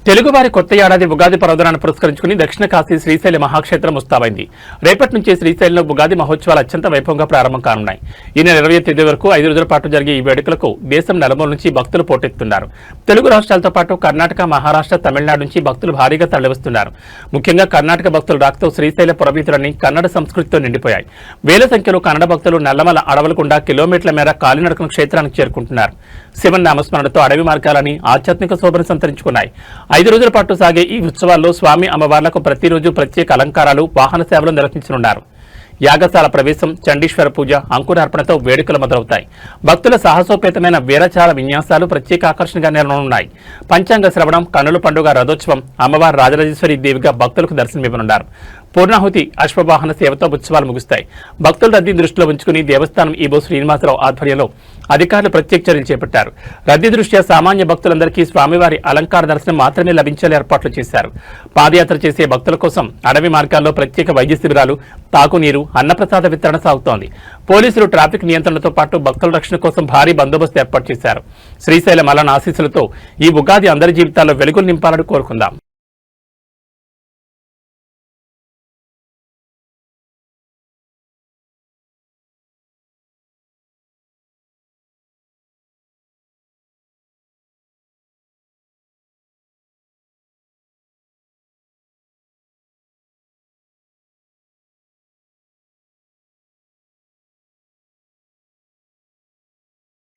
తెలుగువారి కొత్త ఏడాది ఉగాది పర్వదినాన్ని పురస్కరించుకుని దక్షిణ కాశీ శ్రీశైల మహాక్షేత్రం ముస్తాబైంది. రేపటి నుంచి శ్రీశైలంలో ఉగాది మహోత్సవాలు అత్యంత వైభవంగా ప్రారంభం కానున్నాయి. ఈ నెల 20వ తేదీ వరకు 5 రోజుల పాటు జరిగే ఈ వేడుకలకు దేశం నలుమూల నుంచి భక్తులు పోటెత్తుతున్నారు. తెలుగు రాష్ట్రాలతో పాటు కర్ణాటక, మహారాష్ట్ర, తమిళనాడు నుంచి భక్తులు భారీగా తరలివస్తున్నారు. ముఖ్యంగా కర్ణాటక భక్తుల రాకతో శ్రీశైల పురవీధులన్నీ కన్నడ సంస్కృతితో నిండిపోయాయి. వేల సంఖ్యలో కన్నడ భక్తులు నల్లమల అడవుల గుండా కిలోమీటర్ల మేర కాలినడకన క్షేత్రానికి చేరుకుంటున్నారు. శివన్ నామస్మరణతో అడవి మార్గాలని ఆధ్యాత్మిక శోభను సంతరించుకున్నాయి. 5 రోజుల పాటు సాగే ఈ ఉత్సవాల్లో స్వామి అమ్మవార్లకు ప్రతిరోజు ప్రత్యేక అలంకారాలు, వాహన సేవలు నిర్వహించనున్నారు. యాగశాల ప్రవేశం, చండీశ్వర పూజ, అంకురార్పణతో వేడుకలు మొదలవుతాయి. భక్తుల సాహసోపేతమైన వీరచాల విన్యాసాలు ప్రత్యేక ఆకర్షణగా నిలవనున్నాయి. పంచాంగ శ్రవణం, కన్నుల పండుగ, రథోత్సవం, అమ్మవారు రాజరాజేశ్వరి దేవిగా భక్తులకు దర్శనమివ్వనున్నారు. పూర్ణాహుతి, అశ్వవాహన సేవతో ఉత్సవాలు ముగుస్తాయి. భక్తుల రద్దీ దృష్టిలో ఉంచుకుని దేవస్థానం ఈబో శ్రీనివాసరావు ఆధ్వర్యంలో అధికారులు ప్రత్యేక చర్యలు చేపట్టారు. రద్దీ దృష్ట్యా సామాన్య భక్తులందరికీ స్వామివారి అలంకార దర్శనం మాత్రమే లభించేలా ఏర్పాట్లు చేశారు. పాదయాత్ర చేసే భక్తుల కోసం అడవి మార్గాల్లో ప్రత్యేక వైద్య శిబిరాలు, తాగునీరు, అన్నప్రసాద వితరణ సాగుతోంది. పోలీసులు ట్రాఫిక్ నియంత్రణతో పాటు భక్తుల రక్షణ కోసం భారీ బందోబస్తు ఏర్పాటు చేశారు. శ్రీశైల మల్లన్న ఆశీస్సులతో ఈ ఉగాది అందరి జీవితాల్లో వెలుగులు నింపాలని కోరుకుందాం.